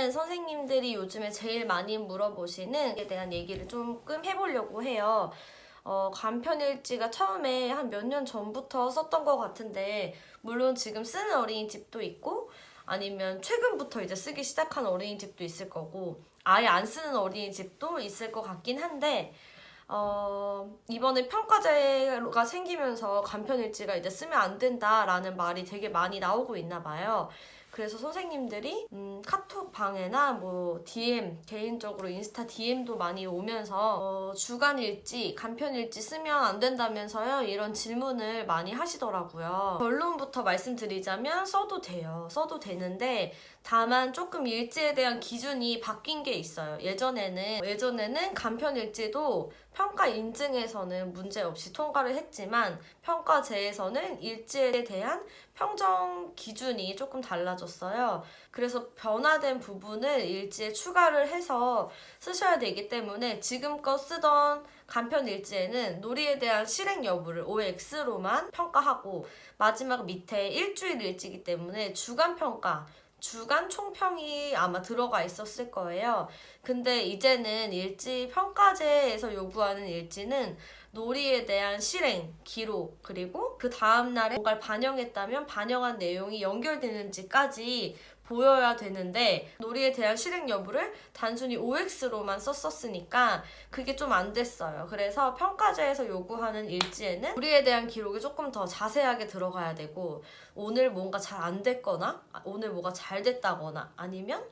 오늘은 선생님들이 요즘에 제일 많이 물어보시는 에 대한 얘기를 조금 해보려고 해요. 간편일지가 처음에 한 몇 년 전부터 썼던 것 같은데, 물론 지금 쓰는 어린이집도 있고 아니면 최근부터 이제 쓰기 시작한 어린이집도 있을 거고 아예 안 쓰는 어린이집도 있을 것 같긴 한데, 이번에 평가제가 생기면서 간편일지가 이제 쓰면 안 된다라는 말이 되게 많이 나오고 있나 봐요. 그래서 선생님들이 카톡 방에나 뭐 DM, 개인적으로 인스타 DM도 많이 오면서 주간일지, 간편일지 쓰면 안 된다면서요? 이런 질문을 많이 하시더라고요. 결론부터 말씀드리자면 써도 돼요. 써도 되는데 다만 조금 일지에 대한 기준이 바뀐 게 있어요. 예전에는 간편일지도 평가 인증에서는 문제없이 통과를 했지만 평가제에서는 일지에 대한 평정 기준이 조금 달라졌어요. 그래서 변화된 부분을 일지에 추가를 해서 쓰셔야 되기 때문에 지금껏 쓰던 간편 일지에는 놀이에 대한 실행 여부를 OX로만 평가하고 마지막 밑에 일주일 일지이기 때문에 주간 평가, 주간 총평이 아마 들어가 있었을 거예요. 근데 이제는 일지 평가제에서 요구하는 일지는 놀이에 대한 실행, 기록, 그리고 그 다음날에 뭔가를 반영했다면 반영한 내용이 연결되는지까지 보여야 되는데 놀이에 대한 실행 여부를 단순히 OX로만 썼었으니까 그게 좀 안 됐어요. 그래서 평가제에서 요구하는 일지에는 놀이에 대한 기록이 조금 더 자세하게 들어가야 되고 오늘 뭔가 잘 안 됐거나 오늘 뭐가 잘 됐다거나 아니면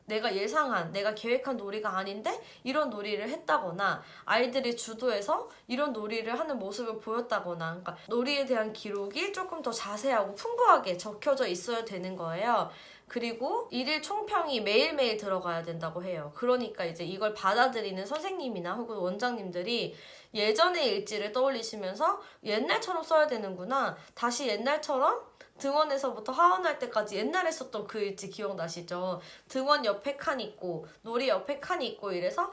내가 계획한 놀이가 아닌데 이런 놀이를 했다거나 아이들이 주도해서 이런 놀이를 하는 모습을 보였다거나 그러니까 놀이에 대한 기록이 조금 더 자세하고 풍부하게 적혀져 있어야 되는 거예요. 그리고 일일 총평이 매일매일 들어가야 된다고 해요. 그러니까 이제 이걸 받아들이는 선생님이나 혹은 원장님들이 예전의 일지를 떠올리시면서 옛날처럼 써야 되는구나. 다시 옛날처럼 등원에서부터 하원할 때까지 옛날에 썼던 그 일지 기억나시죠? 등원 옆에 칸 있고 놀이 옆에 칸이 있고 이래서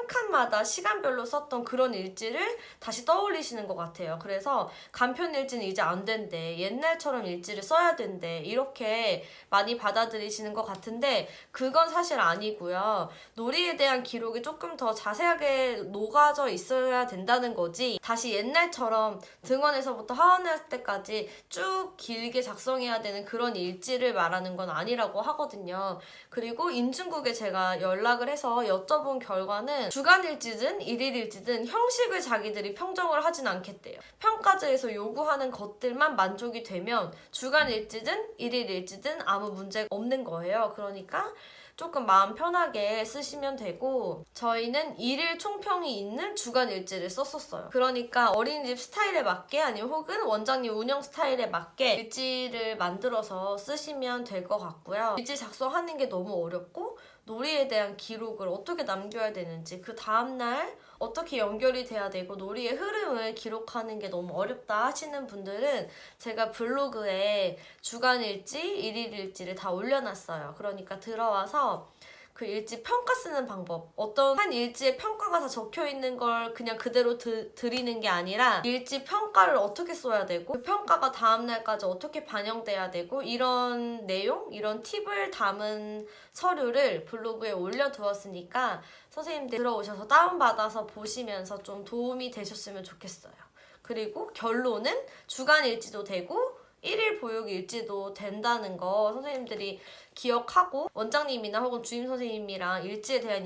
칸마다 시간별로 썼던 그런 일지를 다시 떠올리시는 것 같아요. 그래서 간편 일지는 이제 안 된대. 옛날처럼 일지를 써야 된대. 이렇게 많이 받아들이시는 것 같은데 그건 사실 아니고요. 놀이에 대한 기록이 조금 더 자세하게 녹아져 있어야 된다는 거지 다시 옛날처럼 등원에서부터 하원할 때까지 쭉 길게 작성해야 되는 그런 일지를 말하는 건 아니라고 하거든요. 그리고 인증국에 제가 연락을 해서 여쭤본 결과는 주간일지든 일일일지든 형식을 자기들이 평정을 하진 않겠대요. 평가제에서 요구하는 것들만 만족이 되면 주간일지든 일일일지든 아무 문제가 없는 거예요. 그러니까 조금 마음 편하게 쓰시면 되고 저희는 일일 총평이 있는 주간 일지를 썼었어요. 그러니까 어린이집 스타일에 맞게 아니면 혹은 원장님 운영 스타일에 맞게 일지를 만들어서 쓰시면 될 것 같고요. 일지 작성하는 게 너무 어렵고 놀이에 대한 기록을 어떻게 남겨야 되는지 그 다음날 어떻게 연결이 돼야 되고 놀이의 흐름을 기록하는 게 너무 어렵다 하시는 분들은 제가 블로그에 주간일지, 일일일지를 다 올려놨어요. 그러니까 들어와서 그 일지 평가 쓰는 방법 어떤 한 일지에 평가가 다 적혀있는 걸 그냥 그대로 드리는 게 아니라 일지 평가를 어떻게 써야 되고 그 평가가 다음날까지 어떻게 반영돼야 되고 이런 내용, 이런 팁을 담은 서류를 블로그에 올려두었으니까 선생님들 들어오셔서 다운받아서 보시면서 좀 도움이 되셨으면 좋겠어요. 그리고 결론은 주간일지도 되고 일일 보육 일지도 된다는 거 선생님들이 기억하고 원장님이나 혹은 주임 선생님이랑 일지에 대한